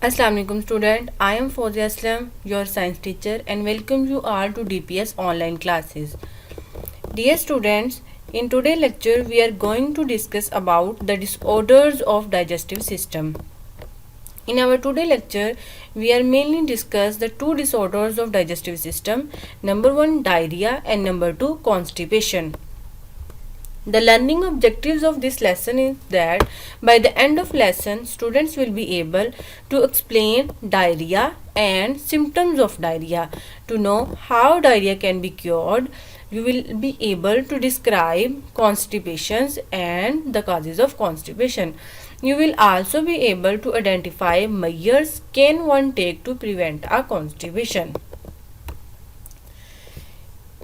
Assalamu alaikum student, I am Fawzia Aslam, your science teacher and welcome you all to DPS online classes. Dear students, in today's lecture we are going to discuss about the disorders of digestive system. In our today lecture, we are mainly discuss the two disorders of digestive system, number 1 diarrhea and number 2 constipation. The learning objectives of this lesson is that by the end of lesson, students will be able to explain diarrhea and symptoms of diarrhea. To know how diarrhea can be cured, you will be able to describe constipations and the causes of constipation. You will also be able to identify measures can one take to prevent a constipation.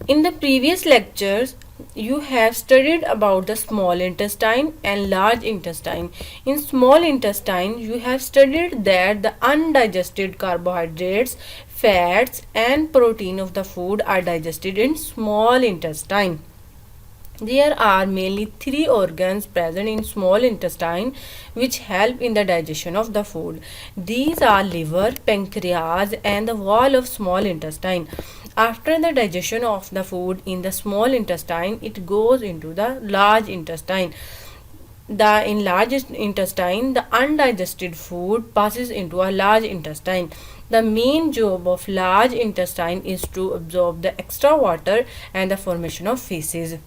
In the previous lectures, you have studied about the small intestine and large intestine. In small intestine, you have studied that the undigested carbohydrates, fats and protein of the food are digested in small intestine. There are mainly three organs present in small intestine which help in the digestion of the food. These are liver, pancreas and the wall of small intestine. After the digestion of the food in the small intestine, it goes into the large intestine. In large intestine, the undigested food passes into a large intestine. The main job of large intestine is to absorb the extra water and the formation of feces.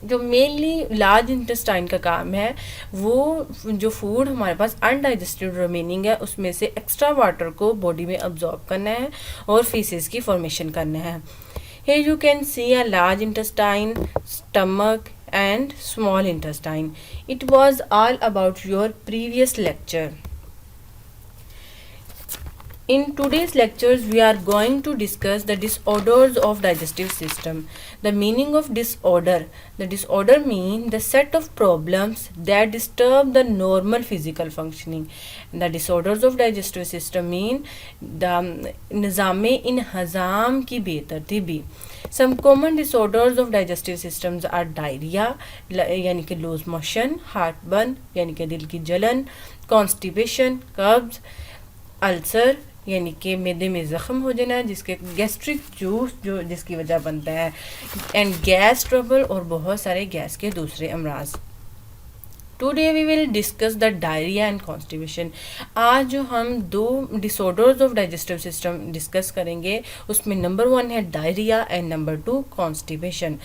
जो mainly large intestine का काम है वो जो food हमारे पास undigested remaining है उसमें से एक्स्ट्रा वाटर को बॉडी में अब्जॉर्ब करना है और फीसेस की फॉर्मेशन करना है. Here you can see a large intestine, stomach and small intestine. It was all about your previous lecture. In today's lectures, we are going to discuss the disorders of digestive system. The meaning of disorder. The disorder means the set of problems that disturb the normal physical functioning. The disorders of digestive system mean the nizam-e-inhazam की बेतरतीबी. Some common disorders of digestive systems are diarrhea यानी कि loose motion, heartburn यानी कि दिल की जलन, constipation कब्ज, ulcer यानी कि मैदे में ज़ख्म हो जाना जिसके गैस्ट्रिक जूस जो जिसकी वजह बनता है, एंड गैस ट्रबल और बहुत सारे गैस के दूसरे अमराज. Today we will discuss the diarrhoea and constipation. आज जो हम दो disorders of digestive system discuss करेंगे उसमें नंबर 1 है diarrhoea and number 2 constipation.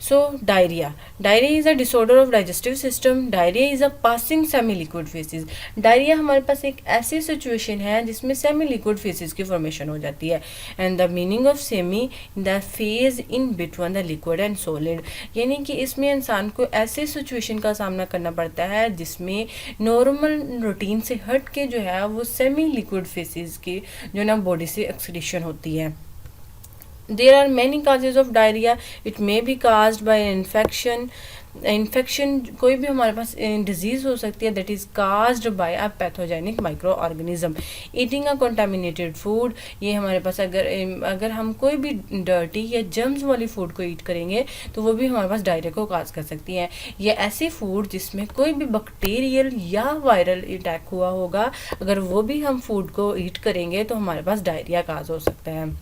So diarrhea is a disorder of digestive system. Diarrhea is a passing semi-liquid feces. Diarrhea हमारे पास एक ऐसी सिचुएशन है जिसमें सेमी लिक्विड फेसेस की फॉर्मेशन हो जाती है. And the meaning of semi the phase in between the liquid and solid, यानी कि इसमें इंसान को ऐसे सिचुएशन का सामना करना पड़ता है जिसमें नॉर्मल रूटीन से हट के जो है वो सेमी लिक्विड फेसेस की जो ना बॉडी से एक्सक्रीशन होती है. There are many causes of diarrhea. It may be caused by infection. कोई भी हमारे पास डिजीज़ हो सकती है that is caused by a pathogenic microorganism. Eating a contaminated food, ये हमारे पास अगर हम कोई भी डर्टी या जर्म्स वाली फूड को ईट करेंगे तो वो भी हमारे पास डायरिया को काज कर सकती है. या ऐसी फूड जिसमें कोई भी बैक्टीरियल या वायरल अटैक हुआ होगा, अगर वो भी हम फूड को ईट करेंगे तो हमारे पास डायरिया काज हो सकता है.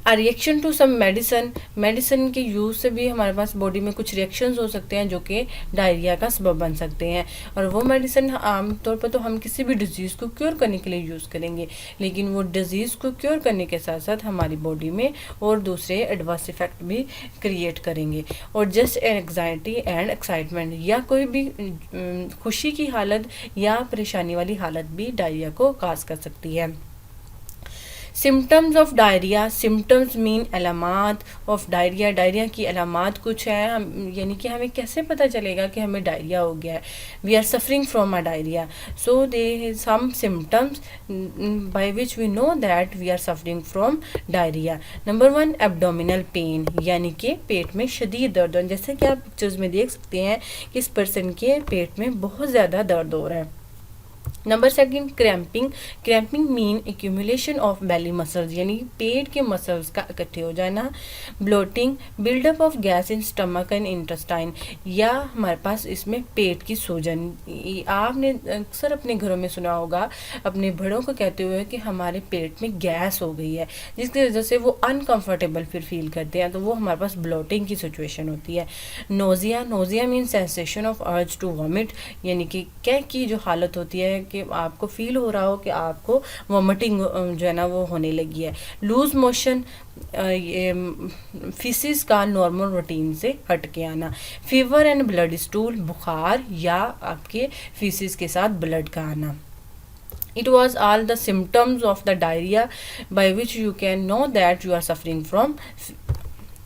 रिएक्शन टू सम मेडिसिन के यूज़ से भी हमारे पास बॉडी में कुछ रिएक्शंस हो सकते हैं जो कि डायरिया का सबब बन सकते हैं. और वो मेडिसिन आमतौर पर तो हम किसी भी डिजीज़ को क्योर करने के लिए यूज़ करेंगे, लेकिन वो डिजीज़ को क्योर करने के साथ साथ हमारी बॉडी में और दूसरे एडवर्स इफेक्ट भी क्रिएट करेंगे. और जस्ट एंग्जाइटी एंड एक्साइटमेंट या कोई भी खुशी की हालत या परेशानी वाली हालत भी डायरिया को काज कर सकती है. Symptoms of diarrhoea. Symptoms mean अलामात ऑफ डायरिया. डायरिया की अलामात कुछ हैं, हम यानी कि हमें कैसे पता चलेगा कि हमें डायरिया हो गया है. We are suffering from a diarrhoea, so they some symptoms by which we know that we are suffering from diarrhoea. Number 1 abdominal pain, यानी कि पेट में शदीद दर्द. जैसे कि आप पिक्चर्स में देख सकते हैं कि इस पर्सन के पेट में बहुत ज़्यादा दर्द हो रहा है. Number second, cramping. Cramping mean accumulation of belly muscles, यानी पेट के मसल्स का इकट्ठे हो जाना। Bloating, buildup of gas in stomach and intestine, या हमारे पास इसमें पेट की सूजन। आपने अक्सर अपने घरों में सुना होगा अपने बड़ों को कहते हुए कि हमारे पेट में गैस हो गई है, जिसकी वजह से वो अनकंफर्टेबल फिर फील करते हैं, तो वो हमारे पास ब्लोटिंग की सिचुएशन होती है। Nausea, nausea mean sensation of urge to vomit, यानी कि क्या की जो हालत होती है कि आपको फील हो रहा हो कि आपको वॉमिटिंग जो है ना वो होने लगी है। लूज मोशन, ये फीसिस का नॉर्मल रूटीन से हट के आना। फीवर एंड ब्लड स्टूल, बुखार या आपके फीसिस के साथ ब्लड का आना। It was all the symptoms of the diarrhea by which you can know that you are suffering from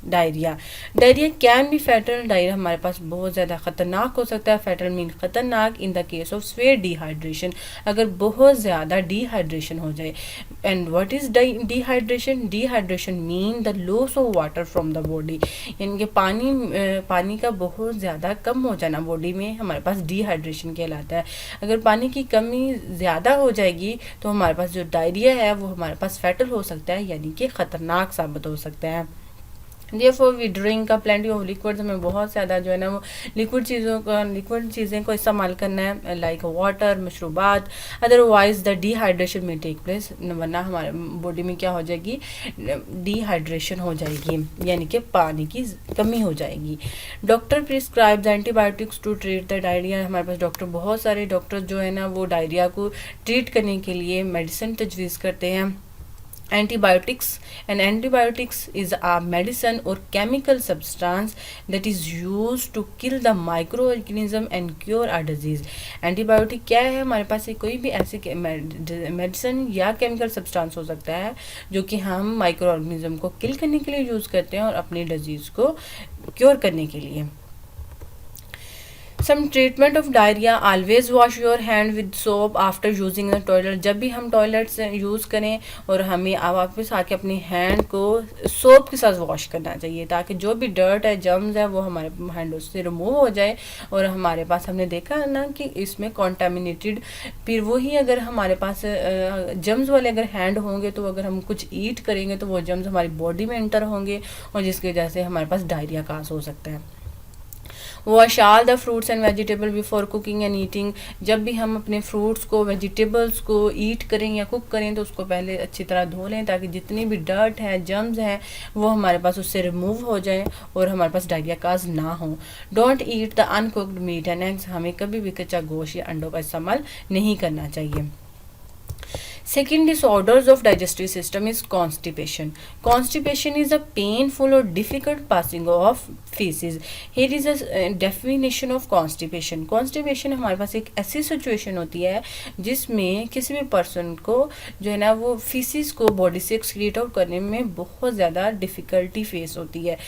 diarrhoea. Diarrhoea can be fatal, diarrhoea हमारे पास बहुत ज़्यादा ख़तरनाक हो सकता है। फैटल मीन ख़तरनाक in the case of swear dehydration, अगर बहुत ज़्यादा डिहाइड्रेशन हो जाए। And what is dehydration? Dehydration mean the loss of water from the body, यानी कि पानी का बहुत ज़्यादा कम हो जाना बॉडी में हमारे पास डिहाइड्रेशन कहलाता है। अगर पानी की कमी ज़्यादा हो जाएगी तो हमारे पास जो डायरिया है वो हमारे पास फैटल हो सकता है, यानी कि ख़तरनाक साबित हो सकता है। Therefore we drink a plenty of liquids, हमें बहुत ज़्यादा जो है ना वो लिक्विड चीज़ें को इस्तेमाल करना है, लाइक वाटर, मशरूबात। अदरवाइज द डिहाइड्रेशन में टेक प्लेस, वरना हमारे बॉडी में क्या हो जाएगी? डिहाइड्रेशन हो जाएगी, यानी कि पानी की कमी हो जाएगी। Doctor prescribes antibiotics to treat the diarrhoea, हमारे पास बहुत सारे डॉक्टर जो है ना वो डायरिया को ट्रीट करने के लिए मेडिसिन तजवीज़ करते हैं। Antibiotics, and antibiotics is a medicine or chemical substance that is used to kill the microorganism and cure a disease. Antibiotic क्या है? हमारे पास कोई भी ऐसी मेडिसिन या केमिकल सब्सटेंस हो सकता है जो कि हम माइक्रो ऑर्गेनिज्म को किल करने के लिए यूज़ करते हैं और अपनी डिजीज़ को क्योर करने के लिए। Some treatment of diarrhoea, always wash your hand with soap after using the toilet, जब भी हम टॉयलेट से यूज़ करें और हमें वापस आके अपनी हैंड को सोप के साथ वॉश करना चाहिए, ताकि जो भी डर्ट है, जर्म्स है, वो हमारे हैंड से रिमूव हो जाए। और हमारे पास हमने देखा ना कि इसमें कॉन्टामिनेटेड, फिर वही अगर हमारे पास जर्म्स वाले अगर हैंड होंगे तो अगर हम कुछ ईट करेंगे तो वो जर्म्स हमारी बॉडी में एंटर होंगे और जिसकी वजह से हमारे पास डायरिया काज हो सकता है। Wash all the fruits and vegetable before cooking and eating, जब भी हम अपने फ्रूट्स को, वेजिटेबल्स को ईट करें या कुक करें तो उसको पहले अच्छी तरह धो लें, ताकि जितनी भी डर्ट है, जर्म्स हैं, वो हमारे पास उससे रिमूव हो जाए और हमारे पास डायरिया काज ना हो। Don't eat the uncooked meat and eggs, हमें कभी भी कच्चा गोश्त या अंडों का इस्तेमाल नहीं करना चाहिए। Second disorders of digestive system is constipation. Constipation is a painful or difficult passing of feces. Here is a definition of constipation. Constipation हमारे पास एक ऐसी सिचुएशन होती है जिसमें किसी भी पर्सन को जो है ना वो फीसिस को बॉडी से एक्सक्रीट आउट करने में बहुत ज़्यादा डिफ़िकल्टी फेस होती है।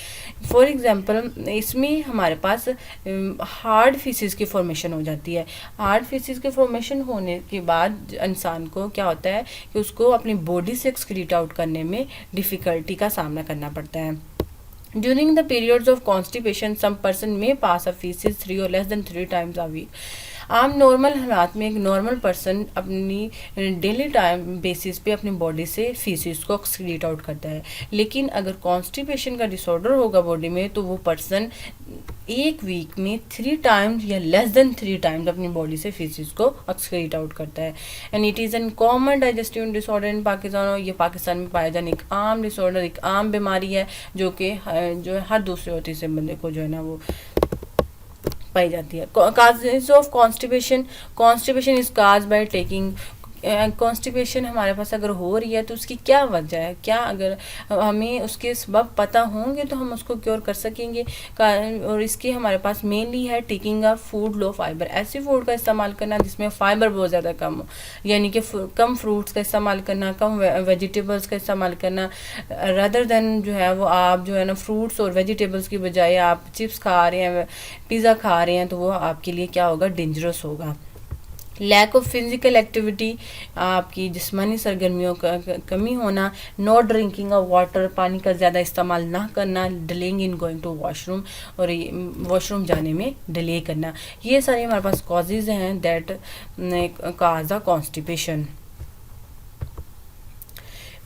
फॉर एग्जांपल इसमें हमारे पास हार्ड फीसिस की फॉर्मेशन हो जाती है। हार्ड फीसिस के फॉर्मेशन होने के बाद इंसान को क्या होता है कि उसको अपनी बॉडी से एक्सक्रीट आउट करने में डिफ़िकल्टी का सामना करना पड़ता है। During the periods of constipation, some person may pass a feces 3 or less than 3 times a week. आम नॉर्मल हालात में एक नॉर्मल पर्सन अपनी डेली टाइम बेसिस पे अपनी बॉडी से फीसिस को एक्सक्रीट आउट करता है, लेकिन अगर कॉन्स्टिपेशन का डिसऑर्डर होगा बॉडी में तो वो पर्सन एक वीक में 3 टाइम्स या लेस देन 3 टाइम्स अपनी बॉडी से फीसिस को एक्सक्रीट आउट करता है। And it is an common digestive disorder in Pakistan, और ये पाकिस्तान में पाया जाने एक आम डिसऑर्डर, एक आम बीमारी है जो हर दूसरे और तीसरे बंदे को जो है ना वो पाई जाती है। Causes of constipation, constipation is cause by taking, constipation हमारे पास अगर हो रही है तो उसकी क्या वजह है, क्या अगर हमें उसके सबब पता होंगे तो हम उसको क्योर कर सकेंगे। और इसके हमारे पास मेनली है taking a food low fibre, ऐसे फूड का इस्तेमाल करना जिसमें फ़ाइबर बहुत ज़्यादा कम हो, यानी कि कम फ्रूट्स का इस्तेमाल करना, कम वेजिटेबल्स का इस्तेमाल करना, रदर देन जो है वो आप जो है ना फ्रूट्स और वेजिटेबल्स की बजाय आप चिप्स खा रहे हैं, पिज़्ज़ा खा रहे हैं, तो वो आपके लिए क्या होगा, डेंजरस होगा। लैक ऑफ फिजिकल एक्टिविटी, आपकी जिस्मानी सरगर्मियों का कमी होना, नॉट ड्रिंकिंग ऑफ वाटर, पानी का ज़्यादा इस्तेमाल ना करना, delaying in going to washroom, और वॉशरूम जाने में डिले करना, ये सारे हमारे पास कॉजेज़ हैं that cause a constipation.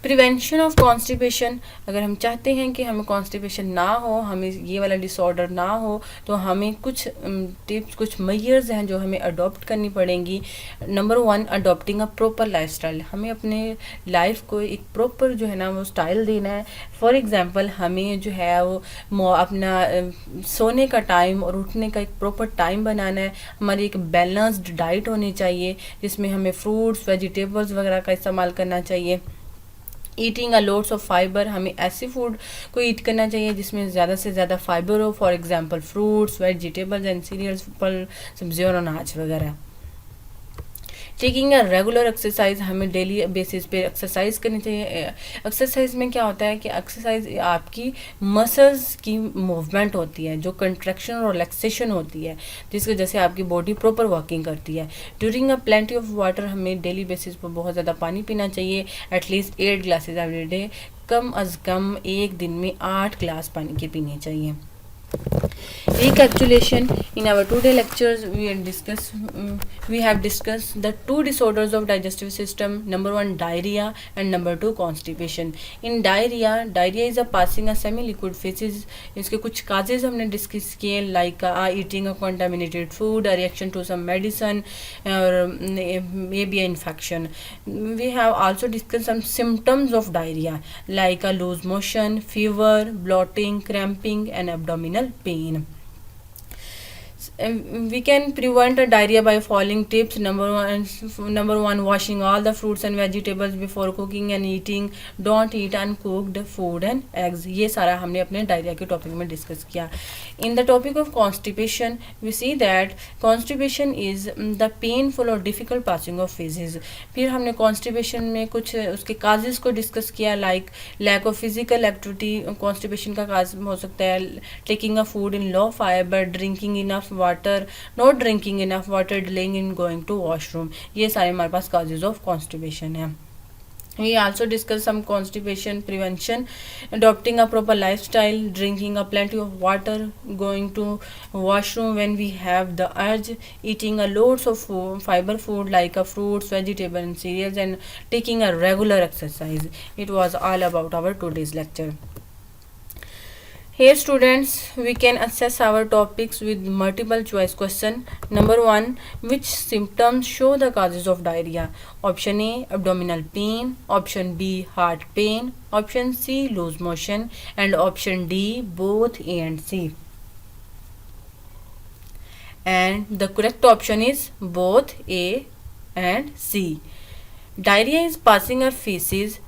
Prevention of constipation, अगर हम चाहते हैं कि हमें कॉन्स्टिपेशन ना हो, हमें ये वाला डिसऑर्डर ना हो, तो हमें कुछ टिप्स, कुछ मेजर्स हैं जो हमें अडॉप्ट करनी पड़ेंगी। Number 1, adopting a proper lifestyle, हमें अपने लाइफ को एक प्रॉपर जो है ना वो स्टाइल देना है। फॉर एग्जांपल हमें जो है वो अपना सोने का टाइम और उठने का एक प्रॉपर टाइम बनाना है। हमारी एक बैलेंस्ड डाइट होनी चाहिए जिसमें हमें फ्रूट्स, वेजिटेबल्स वगैरह का इस्तेमाल करना चाहिए। Eating a loads of fibre, हमें ऐसे फूड को ईट करना चाहिए जिसमें ज़्यादा से ज़्यादा फाइबर हो, for example fruits, vegetables and cereals, फल, सब्जी और अनाज वगैरह। टेकिंग अ रेगुलर एक्सरसाइज, हमें डेली बेसिस पे एक्सरसाइज करनी चाहिए। एक्सरसाइज में क्या होता है कि एक्सरसाइज आपकी मसल्स की मूवमेंट होती है, जो कंट्रैक्शन और रिलैक्सेशन होती है, जिसकी वजह से आपकी बॉडी प्रॉपर वर्किंग करती है। During a plenty of water, हमें डेली बेसिस पर बहुत ज़्यादा पानी पीना चाहिए, एटलीस्ट 8 ग्लासेज एवरी डे, कम अज़ कम एक दिन में 8 ग्लास पानी के पीने चाहिए। Recapitulation, in our today lectures we have discussed the two disorders of digestive system. Number 1, diarrhea, and number 2, constipation. In diarrhea is a passing a semi-liquid phases. इसके कुछ causes हमने डिस्कस किए, like eating a contaminated food, a reaction to some medicine, or maybe an infection. We have also discussed some symptoms of diarrhea, like a loose motion, fever, bloating, cramping, and abdominal pain. We can prevent a diarrhea by following tips. Number one, washing all the fruits and vegetables before cooking and eating. Don't eat uncooked food and eggs. ये सारा हमने अपने diarrhoea के topic में discuss किया. In the topic of constipation, we see that constipation is the painful or difficult passing of phases. फिर हमने constipation में कुछ उसके causes को डिस्कस किया, like lack of physical activity. constipation का cause हो सकता है taking a food in low fiber, drinking enough water, not drinking enough water, delaying in going to washroom. ये सारे हमारे पास causes of constipation है. We also discuss some constipation prevention, adopting a proper lifestyle, drinking a plenty of water, going to washroom when we have the urge, eating a loads of fiber food like a fruits, vegetable and cereals, and taking a regular exercise. It was all about our today's lecture. Here students, we can assess our topics with multiple choice question. Number 1, which symptoms show the causes of diarrhea? Option A, abdominal pain. Option B, heart pain. Option C, loose motion. And option D, both A and C. And the correct option is both A and C. Diarrhea is passing of feces.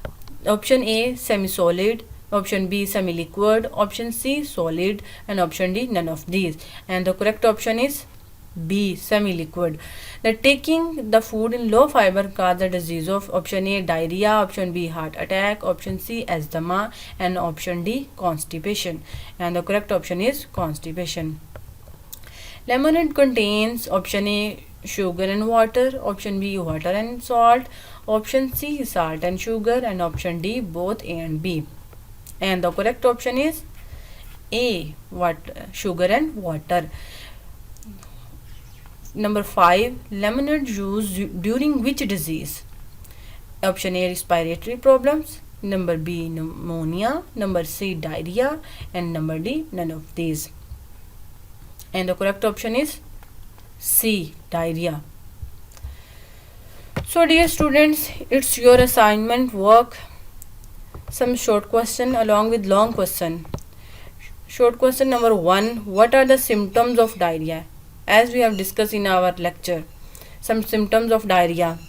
Option A, semi-solid. Option B, semi-liquid. Option C, solid. And option D, none of these. And the correct option is B, semi-liquid. The taking the food in low fiber cause the disease of option A, diarrhea. Option B, heart attack. Option C, asthma. And option D, constipation. And the correct option is constipation. Lemonade contains option A, sugar and water. Option B, water and salt. Option C, salt and sugar. And option D, both A and B. And the correct option is A, sugar and water. Number 5, lemonade juice during which disease? Option A, respiratory problems. Number B, pneumonia. Number C, diarrhea. And number D, none of these. And the correct option is C, diarrhea. So dear students, it's your assignment work. Some short question along with long question. Short question number 1, what are the symptoms of diarrhea? As we have discussed in our lecture, some symptoms of diarrhea: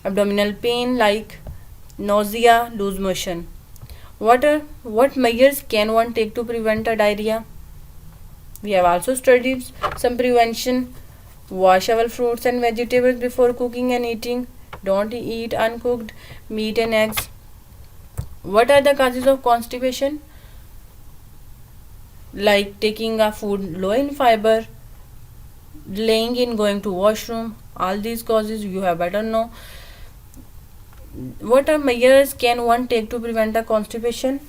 abdominal pain like nausea, loose motion. What measures can one take to prevent a diarrhea? We have also studied some prevention: wash our fruits and vegetables before cooking and eating, don't eat uncooked meat and eggs. What are the causes of constipation? Like taking a food low in fiber, delaying in going to washroom, all these causes you have better know. What are measures can one take to prevent a constipation?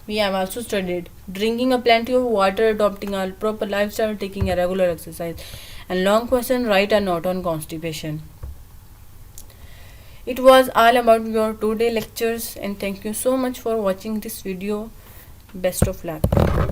We have also studied drinking a plenty of water, adopting a proper lifestyle, taking a regular exercise. And long question, write a note on constipation. It was all about your today lectures, and thank you so much for watching this video. Best of luck.